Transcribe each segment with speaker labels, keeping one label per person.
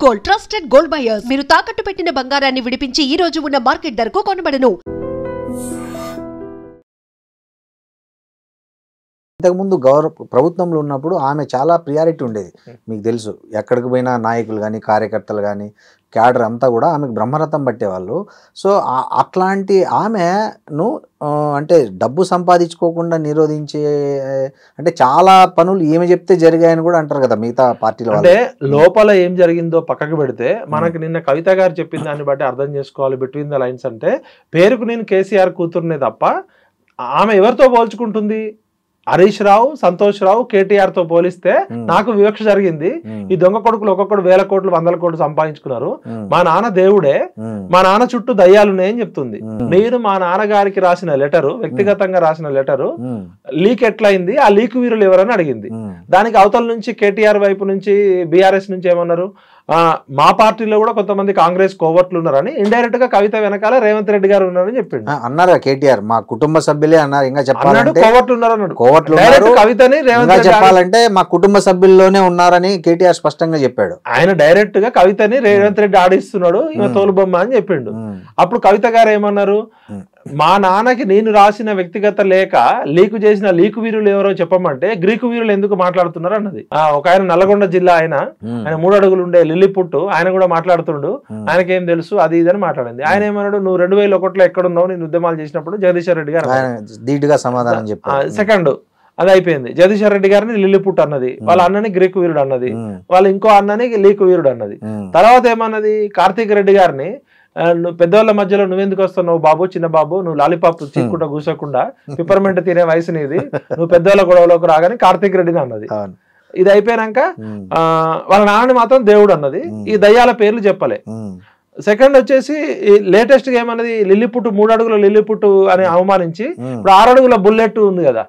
Speaker 1: Gold trusted gold buyers. మీరు తాకట్టు పెట్టిన బంగారాన్ని విడిపించి ఈ రోజు ఉన్న మార్కెట్ ధరకు కొనబడను.
Speaker 2: ఇంతకుముందు ప్రభుత్వంలో ఉన్నప్పుడు ఆమె చాలా ప్రియారిటీ ఉండేది. మీకు తెలుసు, ఎక్కడికి పోయినా నాయకులు కానీ కార్యకర్తలు కానీ క్యాడర్ అంతా కూడా ఆమెకు బ్రహ్మరథం పట్టేవాళ్ళు. సో అట్లాంటి ఆమెను అంటే డబ్బు సంపాదించుకోకుండా నిరోధించే అంటే చాలా పనులు ఏమి చెప్తే జరిగాయని కూడా అంటారు కదా మిగతా పార్టీలో.
Speaker 3: అంటే లోపల ఏం జరిగిందో పక్కకు పెడితే మనకి నిన్న కవిత గారు చెప్పిన దాన్ని బట్టి అర్థం చేసుకోవాలి. బిట్వీన్ ద లైన్స్ అంటే పేరుకు నేను కేసీఆర్ కూతురునే తప్ప ఆమె ఎవరితో పోల్చుకుంటుంది? హరీష్ రావు, సంతోష్ రావు, కేటీఆర్ తో పోలిస్తే నాకు వివక్ష జరిగింది. ఈ దొంగ కొడుకులు ఒక్కొక్కడు 1000 కోట్లు 100 కోట్లు సంపాదించుకున్నారు. మా నాన్న దేవుడే, మా నాన్న చుట్టూ దయ్యాలున్నాయని చెప్తుంది. నేను మా నాన్నగారికి రాసిన లెటరు, వ్యక్తిగతంగా రాసిన లెటరు లీక్ ఎట్లయింది, ఆ లీక్ వీరులు ఎవరని అడిగింది. దానికి అవతల నుంచి కేటీఆర్ వైపు నుంచి బీఆర్ఎస్ నుంచి ఏమన్నారు, మా పార్టీలో కూడా కొంతమంది కాంగ్రెస్ కోవర్ట్లు ఉన్నారని ఇండైరెక్ట్ గా కవిత వెనకాల రేవంత్ రెడ్డి గారు ఉన్నారని చెప్పిండు.
Speaker 2: అన్నారు కేటీఆర్, మా కుటుంబ సభ్యులే అన్నారు. ఇంకా చెప్పాలంటే
Speaker 3: కోవర్ట్లు ఉన్నారు అన్నాడు.
Speaker 2: కవితని చెప్పాలంటే మా కుటుంబ సభ్యుల్లోనే ఉన్నారని కేటీఆర్ స్పష్టంగా చెప్పాడు.
Speaker 3: ఆయన డైరెక్ట్ గా కవితని రేవంత్ రెడ్డి ఆడిస్తున్నాడు, ఈమె తోలుబొమ్మ అని చెప్పిండు. అప్పుడు కవిత గారు ఏమన్నారు, మా నాన్నకి నేను రాసిన వ్యక్తిగత లేఖ లీకు చేసిన లీకు వీరులు ఎవరో చెప్పమంటే గ్రీకు వీరులు ఎందుకు మాట్లాడుతున్నారు అన్నది. ఒక ఆయన నల్లగొండ జిల్లా ఆయన 3 అడుగులు ఉండే లిల్లిపుట్టు ఆయన కూడా మాట్లాడుతుండు, ఆయనకేం తెలుసు అది ఇదని మాట్లాడింది. ఆయన ఏమన్నాడు, నువ్వు 2001లో ఎక్కడున్నావు నేను ఉద్యమాలు చేసినప్పుడు జగదీశ్వర్ రెడ్డి గారు
Speaker 2: ధీటుగా సమాధానం చెప్పారు.
Speaker 3: సెకండ్ అది అయిపోయింది. జగదీశ్వర్ రెడ్డి గారిని లిల్లిపుట్ అన్నది, వాళ్ళ అన్నని గ్రీకు వీరుడు అన్నది, వాళ్ళ ఇంకో అన్నని లీకు వీరుడు అన్నది. తర్వాత ఏమన్నది, కార్తీక్ రెడ్డి గారిని నువ్వు పెద్దవాళ్ళ మధ్యలో నువ్వెందుకు వస్తున్నావు బాబు, చిన్న బాబు, నువ్వు లాలీపాప్ చీక్కుంటా కూర్చోకుండా పిప్పర్మెంట్ తినే వయసు నీది, నువ్వు పెద్దవాళ్ళ గొడవలోకి రాగానే కార్తీక్ రెడ్డిని అన్నది. ఇది అయిపోయినాక వాళ్ళ నాన్నని మాత్రం దేవుడు అన్నది. ఈ దయ్యాల పేర్లు చెప్పలే. సెకండ్ వచ్చేసి లేటెస్ట్ గా ఏమన్నది, లిల్లిపుట్టు 3 అడుగుల లిల్లిపుట్టు అని అవమానించి ఇప్పుడు 6 అడుగుల బుల్లెట్ ఉంది కదా,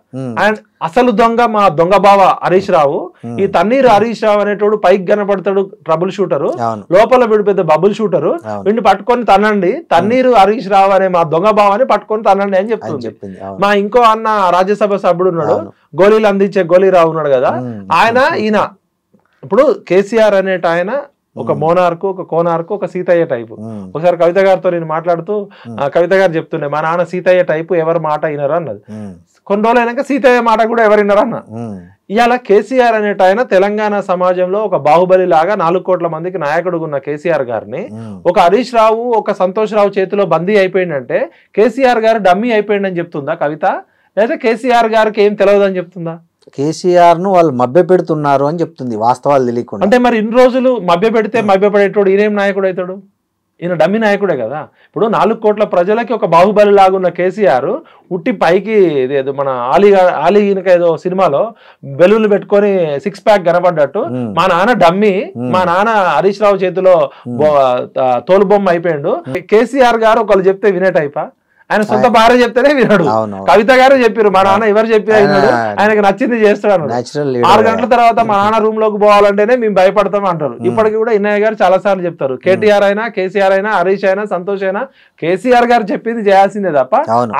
Speaker 3: అండ్ అసలు దొంగ మా దొంగ బావ హరీష్ రావు, ఈ తన్నీరు హరీష్ రావు అనేటోడు పైకి కనపడతాడు ట్రబుల్ షూటరు, లోపల వీడు పెద్ద బబుల్ షూటరు, వీడిని పట్టుకొని తనండి, తన్నీరు హరీష్ రావు అనే మా దొంగ బావని పట్టుకొని తనండి అని చెప్తుంది. మా ఇంకో అన్న రాజ్యసభ సభ్యుడు ఉన్నాడు, గోళీలు అందించే గోళీరావు ఉన్నాడు కదా, ఈయన ఇప్పుడు కేసీఆర్ అనేట ఆయన ఒక మోనార్కు, ఒక కోనార్కు, ఒక సీతయ్య టైపు. ఒకసారి కవిత గారితో నేను మాట్లాడుతూ కవిత గారు చెప్తుండే, మా నాన్న సీతయ్య టైపు, ఎవరి మాట వినరు అన్నది. కొన్ని రోజులు అయినాక సీతయ్య మాట కూడా ఎవరు వినరు అన్న. ఇవాళ కేసీఆర్ అనేట ఆయన తెలంగాణ సమాజంలో ఒక బాహుబలి లాగా 4 కోట్ల మందికి నాయకుడు ఉన్న కేసీఆర్ గారిని ఒక హరీష్ రావు, ఒక సంతోష్ రావు చేతిలో బందీ అయిపోయిందంటే కేసీఆర్ గారు డమ్మీ అయిపోయిందని చెప్తుందా కవిత, లేదా కేసీఆర్ గారికి ఏం తెలియదని చెప్తుందా?
Speaker 2: కేసీఆర్ ను వాళ్ళు మభ్య పెడుతున్నారు అని చెప్తుంది, వాస్తవాలు తెలియకుండా.
Speaker 3: అంటే మరి ఇన్ని రోజులు మభ్య పెడితే మభ్య పడేటోడు ఈయనేం నాయకుడు అవుతాడు? ఈయన డమ్మి నాయకుడే కదా. ఇప్పుడు 4 కోట్ల ప్రజలకి ఒక బాహుబలి లాగున్న కేసీఆర్ ఉట్టి పైకి ఏదో మన ఆలీ ఈయనక ఏదో సినిమాలో బెలూన్లు పెట్టుకొని 6 ప్యాక్ కనబడ్డట్టు మా నాన్న డమ్మి, మా నాన్న హరీష్ రావు చేతిలో తోలుబొమ్మ అయిపోయిండు. కేసీఆర్ గారు ఒకళ్ళు చెప్తే వినే టైపా? ఆయన సొంత భార్య చెప్తేనే వినడు. కవిత గారు చెప్పారు, మా నాన్న ఎవరు చెప్పి ఆయనకు నచ్చింది చేస్తాడు. 6 గంటల తర్వాత మా నాన్న రూమ్ లోకి పోవాలంటేనే మేము భయపడతాం అంటారు. ఇప్పటికి కూడా ఇన్నయ్య గారు చాలా సార్లు చెప్తారు, కేటీఆర్ అయినా, కేసీఆర్ అయినా, హరీష్ అయినా, సంతోష్ అయినా కేసీఆర్ గారు చెప్పింది చేయాల్సిందే తప్ప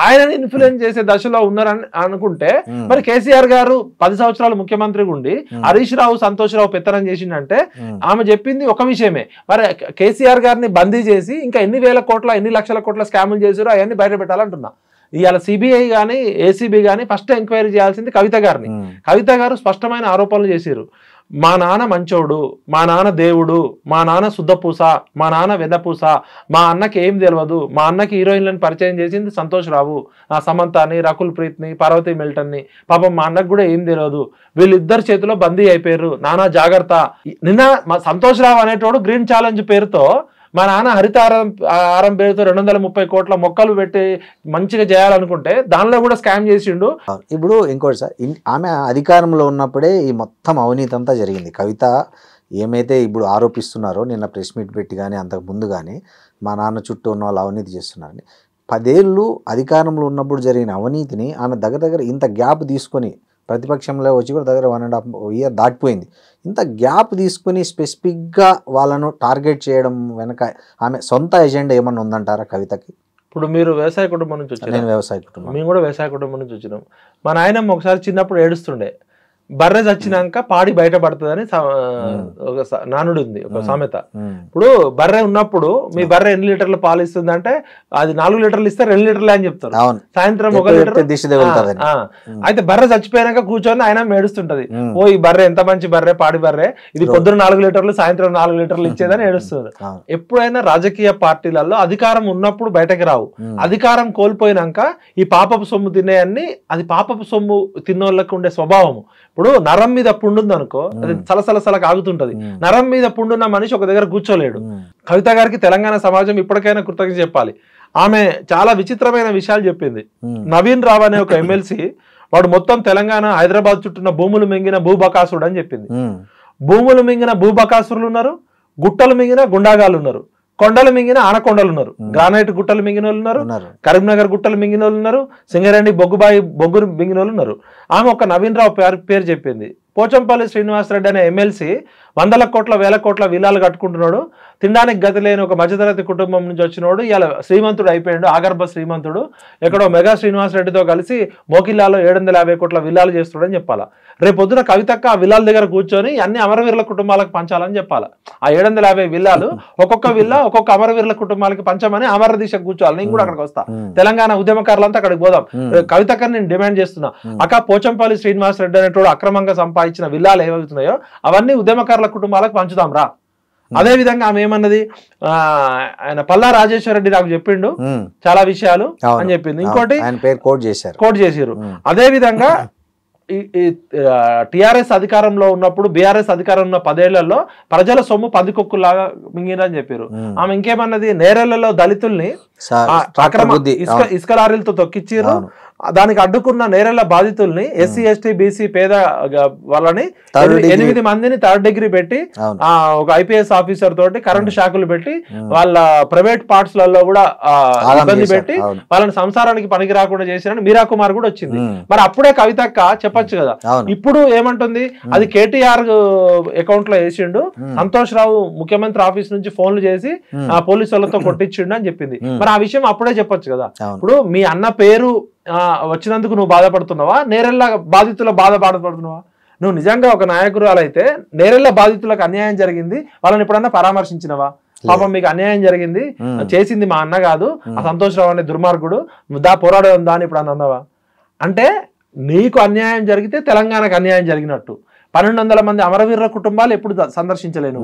Speaker 3: ఆయనని ఇన్ఫ్లుయెన్స్ చేసే దశలో ఉన్నారని అనుకుంటే, మరి కేసీఆర్ గారు 10 సంవత్సరాలు ముఖ్యమంత్రిగా ఉండి హరీష్ రావు, సంతోష్ రావు పెత్తనం చేసిందంటే ఆమె చెప్పింది ఒక విషయమే. మరి కేసీఆర్ గారిని బందీ చేసి ఇంకా ఎన్ని వేల కోట్ల, ఎన్ని లక్షల కోట్ల స్కాములు చేశారో అవన్నీ బయట పెట్టాలంటున్నా. ఇవాళ సిబిఐ కానీ ఏసీబీ కానీ ఫస్ట్ ఎంక్వైరీ చేయాల్సింది కవిత గారిని. కవిత గారు స్పష్టమైన ఆరోపణలు చేశారు. మా నాన్న మంచోడు, మా నాన్న దేవుడు, మా నాన్న శుద్ధపూస, మా నాన్న వెదపూస, మా అన్నకి ఏం తెలియదు, మా అన్నకి హీరోయిన్లను పరిచయం చేసింది సంతోష్ రావు, సమంతాని, రకుల్ ప్రీత్ని, పార్వతి మిల్టన్ని, పాపం మా అన్నకు కూడా ఏం తెలియదు, వీళ్ళిద్దరు చేతిలో బందీ అయిపోయారు, నానా జాగ్రత్త. నిన్న మా సంతోష్ రావు అనేటోడు గ్రీన్ ఛాలెంజ్ పేరుతో మా నాన్న హరితారం పేరుతో 230 కోట్ల మొక్కలు పెట్టి మంచిగా చేయాలనుకుంటే దానిలో కూడా స్కామ్ చేసిండు.
Speaker 2: ఇప్పుడు ఇంకోటి సార్, ఆమె అధికారంలో ఉన్నప్పుడే ఈ మొత్తం అవినీతి అంతా జరిగింది. కవిత ఏమైతే ఇప్పుడు ఆరోపిస్తున్నారో, నిన్న ప్రెస్ మీట్ పెట్టి కానీ అంతకు ముందు కానీ మా నాన్న చుట్టూ ఉన్న వాళ్ళు అవినీతి చేస్తున్నారని, 10 ఏళ్ళు అధికారంలో ఉన్నప్పుడు జరిగిన అవినీతిని ఆమె దగ్గర ఇంత గ్యాప్ తీసుకొని, ప్రతిపక్షంలో వచ్చి కూడా దగ్గర 1.5 year దాటిపోయింది, ఇంత గ్యాప్ తీసుకుని స్పెసిఫిక్గా వాళ్ళను టార్గెట్ చేయడం వెనక ఆమె సొంత ఎజెండా ఏమన్నా ఉందంటారా కవితకి?
Speaker 3: ఇప్పుడు మీరు వ్యవసాయ కుటుంబం నుంచి వచ్చారు,
Speaker 2: నేను వ్యవసాయ కుటుంబం,
Speaker 3: మేము కూడా వ్యవసాయ కుటుంబం నుంచి వచ్చినాం. మా నాయనమ్మ ఒకసారి చిన్నప్పుడు ఏడుస్తుండే, బర్రె చచ్చినాక పాడి బయటపడుతుందని ఒక నానుడు ఉంది, ఒక సామెత. ఇప్పుడు బర్రె ఉన్నప్పుడు మీ బర్రె ఎన్ని లీటర్లు పాలు ఇస్తుంది అంటే అది 4 లీటర్లు ఇస్తే 2 లీటర్లే అని చెప్తారు. సాయంత్రం 1 లీటర్. అయితే బర్రె చచ్చిపోయాక కూర్చొని ఆయన ఏడుస్తుంటది, ఓ ఈ బర్రె ఎంత మంచి బర్రె, పాడి బర్రె, ఇది పొద్దున 4 లీటర్లు సాయంత్రం 4 లీటర్లు ఇచ్చేదని ఏడుస్తుంది. ఎప్పుడైనా రాజకీయ పార్టీలలో అధికారం ఉన్నప్పుడు బయటకు రావు, అధికారం కోల్పోయినాక ఈ పాపపు సొమ్ము తినేయన్ని, అది పాపపు సొమ్ము తిన్నోళ్ళకి ఉండే స్వభావము. ఇప్పుడు నరం మీద పుండు ఉంది అనుకో, అది సలసలసలకు ఆగుతుంటది. నరం మీద పుండున్న మనిషి ఒక దగ్గర కూర్చోలేడు. కవిత గారికి తెలంగాణ సమాజం ఇప్పటికైనా కృతజ్ఞత చెప్పాలి. ఆమె చాలా విచిత్రమైన విషయాలు చెప్పింది. నవీన్ రావు అనే ఒక ఎమ్మెల్సీ, వాడు మొత్తం తెలంగాణ హైదరాబాద్ చుట్టూన్న భూములు మింగిన భూబకాసుడు అని చెప్పింది. భూములు మింగిన భూబకాసురులు ఉన్నారు, గుట్టలు మింగిన గుండాగాలు ఉన్నారు, కొండలు మింగిన ఆనకొండలు ఉన్నారు, గ్రానైట్ గుట్టలు మింగిన వాళ్ళు ఉన్నారు, కరీంనగర్ గుట్టలు మింగిన వాళ్ళు ఉన్నారు, సింగరేణి బొగ్గురు మింగిన వాళ్ళు ఉన్నారు. ఆమె ఒక నవీన్ రావు పేరు చెప్పింది. పోచంపల్లి శ్రీనివాసరెడ్డి అనే ఎమ్మెల్సీ 100 కోట్ల 1000 కోట్ల విల్లాలు కట్టుకుంటున్నాడు, తినడానికి గతి లేని ఒక మధ్యతరగతి కుటుంబం నుంచి వచ్చినోడు ఇలా శ్రీమంతుడు అయిపోయాడు, ఆగర్భ శ్రీమంతుడు. ఎక్కడో మెగా శ్రీనివాసరెడ్డితో కలిసి మోకిల్లాలో 750 కోట్ల విల్లాలు చేస్తున్నాడని చెప్పాలా. రేపొద్దున కవితక్క ఆ విల్లాల దగ్గర కూర్చొని అన్ని అమరవీరుల కుటుంబాలకు పంచాలని చెప్పాలా. ఆ 750 విల్లాలు ఒక్కొక్క విల్లా ఒక్కొక్క అమరవీరుల కుటుంబాలకి పంచమని అమర దీక్షకు కూర్చోవాలి. నేను కూడా అక్కడికి వస్తా, తెలంగాణ ఉద్యమకారులంతా అక్కడికి పోదాం. కవితక్క నేను డిమాండ్ చేస్తున్నా, అక్క పోచంపల్లి శ్రీనివాసరెడ్డి అనేటోడు అక్రమంగా సంపాదించిన విల్లాలు ఏమవుతున్నాయో అవన్నీ ఉద్యమకారుల కుటుంబాలకు పంచుదాం రా. అదే విధంగా ఆమె ఏమన్నది, ఆయన పల్లా రాజేశ్వర రెడ్డి నాకు చెప్పిండు చాలా విషయాలు అని చెప్పింది. ఇంకోటి కోట్ చేశారు. అదే విధంగా టిఆర్ఎస్ అధికారంలో ఉన్నప్పుడు బీఆర్ఎస్ అధికారం ఉన్న 10 ఏళ్లలో ప్రజల సొమ్ము పందికొక్కులాగా మింగిరని చెప్పారు. ఆమె ఇంకేమన్నది, నేరేళ్లలో దళితుల్ని అక్రమ ఇసుక లారీలతో తొక్కిచ్చిర్రు, దానికి అడ్డుకున్న నేరేళ్ల బాధితుల్ని ఎస్సీ ఎస్టీ బీసీ పేద వాళ్ళని 8 మందిని 3rd డిగ్రీ పెట్టి ఒక ఐపీఎస్ ఆఫీసర్ తోటి కరెంటు షాకులు పెట్టి వాళ్ళ ప్రైవేట్ పార్ట్స్ లలో కూడా ఇబ్బంది పెట్టి వాళ్ళని సంసారానికి పనికి రాకుండా చేశారని మీరా కుమార్ కూడా వచ్చింది. మరి అప్పుడే కవితక్క చెప్పొచ్చు కదా. ఇప్పుడు ఏమంటుంది, అది కేటీఆర్ అకౌంట్ లో వేసిండు, సంతోష్ రావు ముఖ్యమంత్రి ఆఫీస్ నుంచి ఫోన్లు చేసి పోలీసు వాళ్ళతో కొట్టించిండు అని చెప్పింది. మరి ఆ విషయం అప్పుడే చెప్పొచ్చు కదా. ఇప్పుడు మీ అన్న పేరు వచ్చినందుకు నువ్వు బాధపడుతున్నావా, నేరెళ్ళ బాధితుల బాధపడుతున్నావా? నువ్వు నిజంగా ఒక నాయకురాలు అయితే నేరెళ్ళ బాధితులకు అన్యాయం జరిగింది, వాళ్ళని ఎప్పుడన్నా పరామర్శించినవా? పాపం మీకు అన్యాయం జరిగింది, చేసింది మా అన్న కాదు, ఆ సంతోష్ రావు అనే దుర్మార్గుడు, దా పోరాడడం దాని ఇప్పుడు అన్నవా? అంటే నీకు అన్యాయం జరిగితే తెలంగాణకు అన్యాయం జరిగినట్టు. 1200 మంది అమరవీరుల కుటుంబాలు ఎప్పుడు సందర్శించలేను.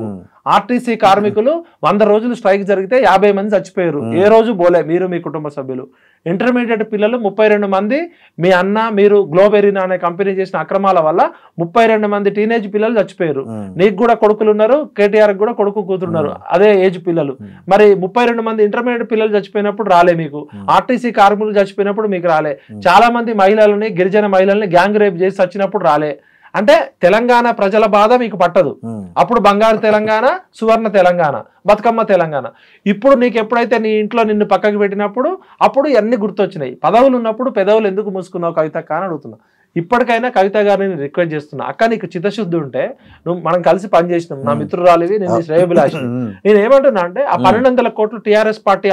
Speaker 3: ఆర్టీసీ కార్మికులు 100 రోజులు స్ట్రైక్ జరిగితే 50 మంది చచ్చిపోయారు, ఏ రోజు పోలే మీరు మీ కుటుంబ సభ్యులు. ఇంటర్మీడియట్ పిల్లలు 32 మంది, మీ అన్న మీరు గ్లోబెరీనా అనే కంపెనీ చేసిన అక్రమాల వల్ల 32 మంది టీనేజ్ పిల్లలు చచ్చిపోయారు. నీకు కూడా కొడుకులు ఉన్నారు, కేటీఆర్ కూడా కొడుకు కూతురున్నారు, అదే ఏజ్ పిల్లలు. మరి 32 మంది ఇంటర్మీడియట్ పిల్లలు చచ్చిపోయినప్పుడు రాలే మీకు, ఆర్టీసీ కార్మికులు చచ్చిపోయినప్పుడు మీకు రాలే, చాలా మంది మహిళలని గిరిజన మహిళల్ని గ్యాంగ్ రేప్ చేసి చచ్చినప్పుడు రాలే. అంటే తెలంగాణ ప్రజల బాధ మీకు పట్టదు. అప్పుడు బంగారు తెలంగాణ, సువర్ణ తెలంగాణ, బతుకమ్మ తెలంగాణ. ఇప్పుడు నీకు ఎప్పుడైతే నీ ఇంట్లో నిన్ను పక్కకి పెట్టినప్పుడు అప్పుడు అన్ని గుర్తొచ్చినాయి. పదవులు ఉన్నప్పుడు పెదవులు ఎందుకు మూసుకున్నావు కవితక్క అని అడుగుతున్నా. ఇప్పటికైనా కవిత గారిని రిక్వెస్ట్ చేస్తున్నా, అక్క నీకు చిత్తశుద్ధి ఉంటే నువ్వు మనం కలిసి పనిచేసినాం, నా మిత్రురాలివి, నేను శ్రేయోభిలాషి. నేను ఏమంటున్నా అంటే ఆ 1200 కోట్లు టిఆర్ఎస్ పార్టీ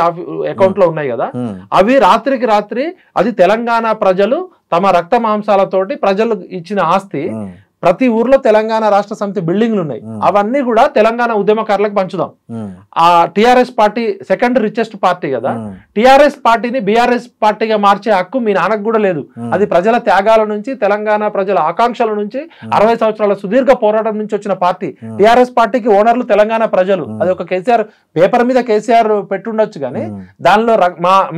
Speaker 3: అకౌంట్ లో ఉన్నాయి కదా, అవి రాత్రికి రాత్రి అది తెలంగాణ ప్రజలు తమ రక్త మాంసాలతోటి ప్రజలు ఇచ్చిన ఆస్తి. ప్రతి ఊర్లో తెలంగాణ రాష్ట్ర సమితి బిల్డింగ్లు ఉన్నాయి, అవన్నీ కూడా తెలంగాణ ఉద్యమకారులకు పంచుదాం. ఆ TRS party second richest party కదా, టిఆర్ఎస్ పార్టీని బీఆర్ఎస్ పార్టీగా మార్చే హక్కు మీ నాన్నకు కూడా లేదు. అది ప్రజల త్యాగాల నుంచి, తెలంగాణ ప్రజల ఆకాంక్షల నుంచి, 60 సంవత్సరాల సుదీర్ఘ పోరాటం నుంచి వచ్చిన పార్టీ. టిఆర్ఎస్ పార్టీకి ఓనర్లు తెలంగాణ ప్రజలు. అది ఒక కేసీఆర్ పేపర్ మీద కేసీఆర్ పెట్టుండొచ్చు కానీ దానిలో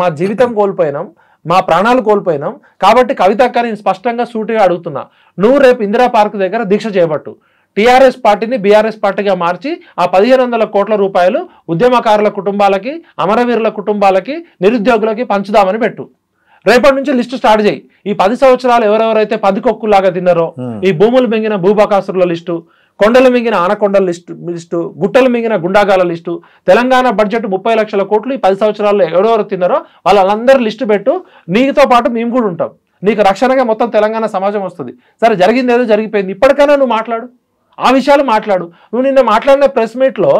Speaker 3: మా జీవితం కోల్పోయినాం, మా ప్రాణాలు కోల్పోయినాం. కాబట్టి కవితక్క నేను స్పష్టంగా సూటిగా అడుగుతున్నా, నువ్వు రేపు ఇందిరా పార్క్ దగ్గర దీక్ష చేపట్టు, టిఆర్ఎస్ పార్టీని బీఆర్ఎస్ పార్టీగా మార్చి ఆ 1500 కోట్ల రూపాయలు ఉద్యమకారుల కుటుంబాలకి, అమరవీరుల కుటుంబాలకి, నిరుద్యోగులకి పంచుదామని పెట్టు. రేపటి నుంచి లిస్టు స్టార్ట్ చేయి. ఈ 10 సంవత్సరాలు ఎవరెవరైతే పందికొక్కులాగా తిన్నారో, ఈ భూములు మింగిన భూబకాసురుల లిస్టు, కొండలు మింగిన ఆనకొండల లిస్టు, గుట్టలు మింగిన గుండాగాల లిస్టు, తెలంగాణ బడ్జెట్ 30 లక్షల కోట్లు ఈ 10 సంవత్సరాల్లో ఎవరెవరు తిన్నారో వాళ్ళందరూ లిస్టు పెట్టు. నీతో పాటు మేము కూడా ఉంటాం, నీకు రక్షణగా మొత్తం తెలంగాణ సమాజం వస్తుంది. సరే జరిగింది ఏదో జరిగిపోయింది, ఇప్పటికైనా నువ్వు మాట్లాడు, ఆ విషయాలు మాట్లాడు. నువ్వు నిన్న మాట్లాడిన ప్రెస్ మీట్లో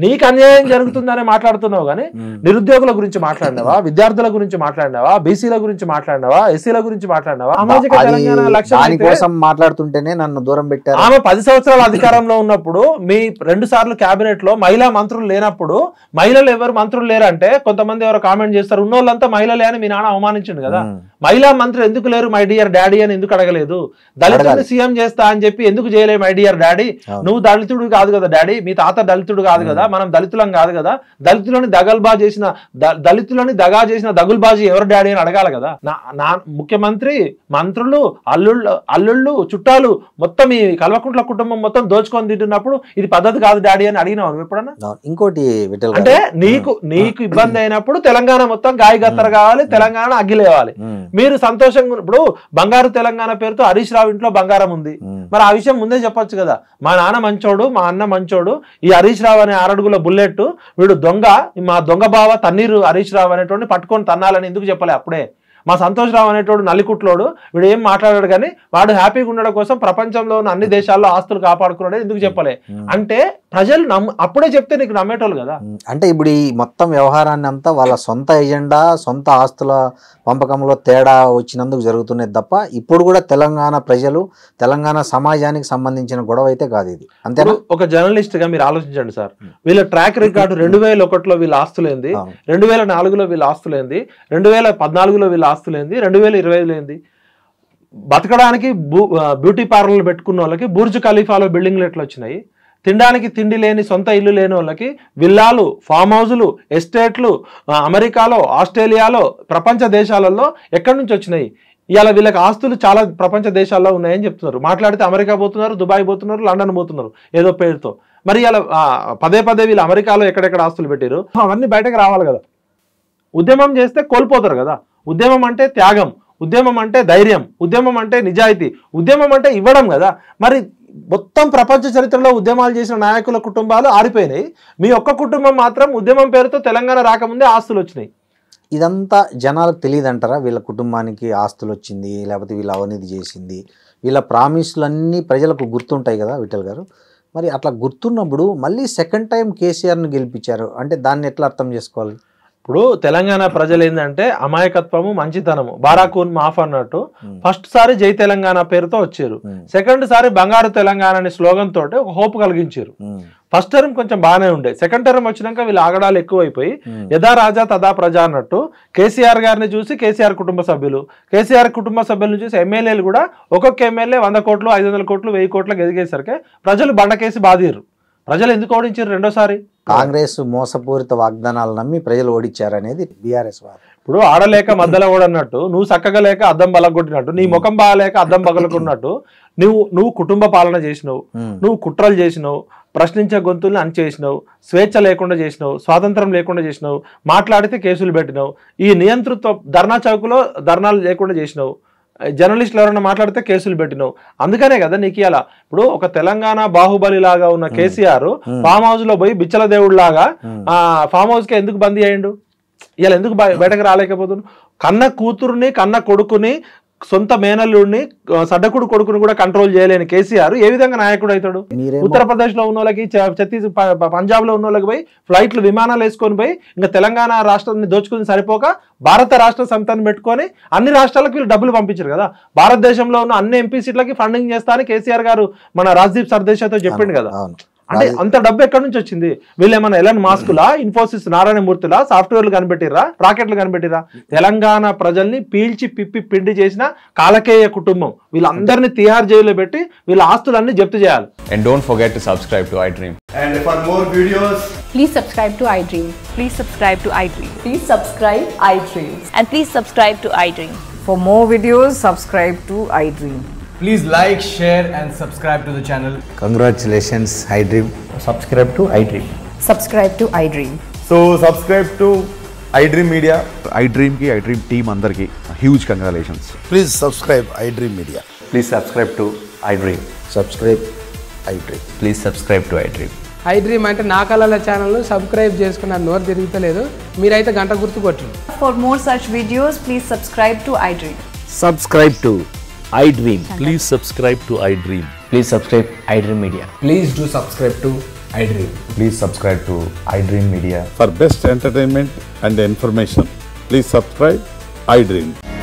Speaker 3: నీకు అన్యాయం జరుగుతుందనే మాట్లాడుతున్నావు కానీ నిరుద్యోగుల గురించి మాట్లాడినావా, విద్యార్థుల గురించి మాట్లాడినావా, బీసీల గురించి మాట్లాడినావా, ఎస్సీల గురించి మాట్లాడినావా? సామాజిక తెలంగాణ లక్ష్యం
Speaker 2: కోసం మాట్లాడుతుంటేనే నన్ను దూరం పెట్టారు.
Speaker 3: ఆమె 10 సంవత్సరాల అధికారంలో ఉన్నప్పుడు మీ 2 సార్లు కేబినెట్ లో మహిళా మంత్రులు లేనప్పుడు మహిళలు ఎవరు మంత్రులు లేరంటే కొంతమంది ఎవరు కామెంట్ చేస్తారు, ఉన్నోళ్ళంతా మహిళలే అని మీ నాన్న అవమానించిండు కదా. మహిళా మంత్రులు ఎందుకు లేరు మై డియర్ డాడీ అని ఎందుకు అడగలేదు? దళితుడిని సీఎం చేస్తా అని చెప్పి ఎందుకు చేయలే మై డియర్ డాడీ? నువ్వు దళితుడు కాదు కదా డాడీ, మీ తాత దళితుడు కాదు కదా, మనం దళితులం కాదు కదా, దళితులని దగా చేసిన దగుల్బాజీ ఎవరు డాడీ అని అడగాలి కదా. నా ముఖ్యమంత్రి, మంత్రులు, అల్లుళ్ళు, చుట్టాలు మొత్తం ఈ కల్వకుంట్ల కుటుంబం మొత్తం దోచుకొని తింటున్నప్పుడు ఇది పద్ధతి కాదు డాడీ అని అడిగినావు ఎప్పుడన్నా?
Speaker 2: ఇంకోటి
Speaker 3: అంటే నీకు ఇబ్బంది అయినప్పుడు తెలంగాణ మొత్తం గాయగత్తర కావాలి, తెలంగాణ అగ్గిలేవాలి. మీరు సంతోషంగా ఇప్పుడు బంగారు తెలంగాణ పేరుతో హరీష్ రావు ఇంట్లో బంగారం ఉంది, మరి ఆ విషయం ముందే చెప్పొచ్చు కదా. మా నాన్న మంచోడు, మా అన్న మంచోడు, ఈ హరీష్ రావు అనే 6 అడుగుల బుల్లెట్ వీడు దొంగ, మా దొంగ బావ తన్నీరు హరీష్ రావు అనేటువంటి పట్టుకొని తన్నాలని ఎందుకు చెప్పలే అప్పుడే? మా సంతోష్ రావు అనేటోడు నల్లికుట్లోడు, వీడు ఏం మాట్లాడాడు కానీ వాడు హ్యాపీగా ఉండడం కోసం ప్రపంచంలో ఉన్న అన్ని దేశాల్లో ఆస్తులు కాపాడుకున్నాడు ఎందుకు చెప్పలే? అంటే ప్రజలు అప్పుడే చెప్తే నీకు నమ్మేటోళ్ళు కదా.
Speaker 2: అంటే ఇప్పుడు ఈ మొత్తం వ్యవహారాన్ని అంతా వాళ్ళ సొంత ఎజెండా, సొంత ఆస్తుల పంపకంలో తేడా వచ్చినందుకు జరుగుతున్నది తప్ప ఇప్పుడు కూడా తెలంగాణ ప్రజలు, తెలంగాణ సమాజానికి సంబంధించిన గొడవ అయితే కాదు ఇది, అంతేనా?
Speaker 3: ఒక జర్నలిస్ట్ గా మీరు ఆలోచించండి సార్, వీళ్ళ ట్రాక్ రికార్డు 2001లో వీళ్ళ ఆస్తులేంది, 2004లో వీళ్ళ ఆస్తులేంది, 2014లో వీళ్ళ ఆస్తులేంది, 2020లో ఏంది? బతకడానికి బ్యూటీ పార్లర్లు పెట్టుకున్న వాళ్ళకి బుర్జ్ ఖలీఫాలో బిల్డింగ్లు ఎట్లా వచ్చినాయి? తినడానికి తిండి లేని, సొంత ఇల్లు లేని వాళ్ళకి విల్లాలు, ఫామ్ హౌజులు, ఎస్టేట్లు అమెరికాలో, ఆస్ట్రేలియాలో, ప్రపంచ దేశాలలో ఎక్కడి నుంచి వచ్చినాయి? ఇవాళ వీళ్ళకి ఆస్తులు చాలా ప్రపంచ దేశాల్లో ఉన్నాయని చెప్తున్నారు. మాట్లాడితే అమెరికా పోతున్నారు, దుబాయ్ పోతున్నారు, లండన్ పోతున్నారు ఏదో పేరుతో. మరి ఇలా పదే వీళ్ళు అమెరికాలో ఎక్కడెక్కడ ఆస్తులు పెట్టారు అవన్నీ బయటకు రావాలి కదా. ఉద్యమం చేస్తే కోల్పోతారు కదా. ఉద్యమం అంటే త్యాగం, ఉద్యమం అంటే ధైర్యం, ఉద్యమం అంటే నిజాయితీ, ఉద్యమం అంటే ఇవ్వడం కదా. మరి మొత్తం ప్రపంచ చరిత్రలో ఉద్యమాలు చేసిన నాయకుల కుటుంబాలు ఆరిపోయినాయి, మీ ఒక్క కుటుంబం మాత్రం ఉద్యమం పేరుతో తెలంగాణ రాకముందే ఆస్తులు వచ్చినాయి.
Speaker 2: ఇదంతా జనాలకు తెలియదు అంటారా? వీళ్ళ కుటుంబానికి ఆస్తులు వచ్చింది, లేకపోతే వీళ్ళ అవినీతి చేసింది, వీళ్ళ ప్రామిస్లు అన్నీ ప్రజలకు గుర్తుంటాయి కదా విఠల్ గారు. మరి అట్లా గుర్తున్నప్పుడు మళ్ళీ సెకండ్ టైం కేసీఆర్ను గెలిపించారు అంటే దాన్ని ఎట్లా అర్థం చేసుకోవాలి?
Speaker 3: ఇప్పుడు తెలంగాణ ప్రజలు ఏంటంటే అమాయకత్వము, మంచితనము, బారాకూన్ మాఫ్ అన్నట్టు ఫస్ట్ సారి జై తెలంగాణ పేరుతో వచ్చారు, సెకండ్ సారి బంగారు తెలంగాణ అనే స్లోగన్ తోటి ఒక హోప్ కలిగించారు. ఫస్ట్ టర్మ్ కొంచెం బాగానే ఉండే, సెకండ్ టర్మ్ వచ్చినాక వీళ్ళు ఆగడాలు ఎక్కువైపోయి యథా రాజా తదా ప్రజా అన్నట్టు కేసీఆర్ గారిని చూసి కేసీఆర్ కుటుంబ సభ్యులను చూసి ఎమ్మెల్యేలు కూడా ఒక్కొక్క ఎమ్మెల్యే 100 కోట్లు, 500 కోట్లు, 1000 కోట్లకు ఎదిగేసరికి ప్రజలు బండకేసి బాధిరు. ప్రజలు ఎందుకు ఓడించారు రెండోసారి?
Speaker 2: కాంగ్రెస్ మోసపూరిత వాగ్దానాలు నమ్మి ప్రజలు ఓడించారనేది బీఆర్ఎస్ వారు.
Speaker 3: ఇప్పుడు ఆడలేక మధ్యలో ఓడన్నట్టు, నువ్వు చక్కగా లేక అద్దం బలగొట్టినట్టు, నీ ముఖం బాగాలేక అద్దం బగలకున్నట్టు నువ్వు కుటుంబ పాలన చేసినావు, నువ్వు కుట్రలు చేసినావు, ప్రశ్నించే గొంతుల్ని అణిచేసినావు, స్వేచ్ఛ లేకుండా చేసినావు, స్వాతంత్రం లేకుండా చేసినావు, మాట్లాడితే కేసులు పెట్టినావు, ఈ నియంతృత్వ ధర్నా చౌకులో ధర్నాలు లేకుండా చేసినావు, జర్నలిస్టులు ఎవరైనా మాట్లాడితే కేసులు పెట్టినావు. అందుకనే కదా నీకు ఇలా ఇప్పుడు ఒక తెలంగాణ బాహుబలి లాగా ఉన్న కేసీఆర్ ఫామ్ హౌస్ లో పోయి బిచ్చల దేవుడు లాగా ఫామ్ హౌస్ కి ఎందుకు బందీ అయ్యిండు? ఇలా ఎందుకు బయటకు రాలేకపోతున్నాడు? కన్న కూతురుని, కన్న కొడుకుని, సొంత మేనల్లుడిని, సడ్డకుడు కొడుకుని కూడా కంట్రోల్ చేయలేని కేసీఆర్ ఏ విధంగా నాయకుడు అవుతాడు? ఉత్తరప్రదేశ్ లో ఉన్న వాళ్ళకి, పంజాబ్ లో ఉన్న వాళ్ళకి పోయి ఫ్లైట్లు, విమానాలు వేసుకొని పోయి ఇంకా తెలంగాణ రాష్ట్రాన్ని దోచుకుని సరిపోక భారత రాష్ట్ర సమితిని పెట్టుకొని అన్ని రాష్ట్రాలకు వీళ్ళు డబ్బులు పంపించారు కదా. భారతదేశంలో ఉన్న అన్ని ఎంపీ సీట్లకి ఫండింగ్ చేస్తా అని కేసీఆర్ గారు మన రాజ్దీప్ సర్దేశాయ్తో చెప్పిండు కదా. అంటే అంత డబ్బు ఎక్కడి నుంచి వచ్చింది? వీళ్ళు ఏమన్నా ఎలాన్ మాస్కులా, ఇన్ఫోసిస్ నారాయణమూర్తిలా సాఫ్ట్వేర్లు కనిపెట్టిరా, రాకెట్లు కనిపెట్టిరా? తెలంగాణ ప్రజల్ని పీల్చి పిప్పి పిండి చేసిన కాలకేయ కుటుంబం వీళ్ళందరినీ తిహార్ జైల్లో పెట్టి వీళ్ళ ఆస్తులన్నీ జప్తు చేయాలి.
Speaker 4: And don't forget to subscribe to iDream.
Speaker 5: And for more videos,
Speaker 6: please subscribe to iDream.
Speaker 7: Please subscribe to iDream.
Speaker 6: Please subscribe iDream.
Speaker 7: And please subscribe to iDream.
Speaker 6: For more videos, subscribe to iDream.
Speaker 5: please like, share and subscribe to the channel.
Speaker 2: Congratulations, iDream.
Speaker 8: Subscribe to iDream.
Speaker 6: Subscribe to iDream.
Speaker 5: So subscribe to iDream Media.
Speaker 9: iDream ki iDream team andarki huge congratulations.
Speaker 10: Please subscribe iDream Media.
Speaker 8: Please subscribe to iDream.
Speaker 2: Subscribe iDream.
Speaker 8: Please subscribe to iDream.
Speaker 11: iDream అంటే నా కళల channel subscribe చేసుకున్న నోరు తిరుగుతలేదు, మీరైతే గంట గుర్తు కొట్టండి.
Speaker 6: For more such videos, please subscribe to iDream.
Speaker 8: Subscribe to iDream.
Speaker 4: Please subscribe to iDream.
Speaker 8: Please subscribe iDream Media.
Speaker 5: Please do subscribe to iDream.
Speaker 9: Please subscribe to iDream Media.
Speaker 10: For best entertainment and information, please subscribe iDream.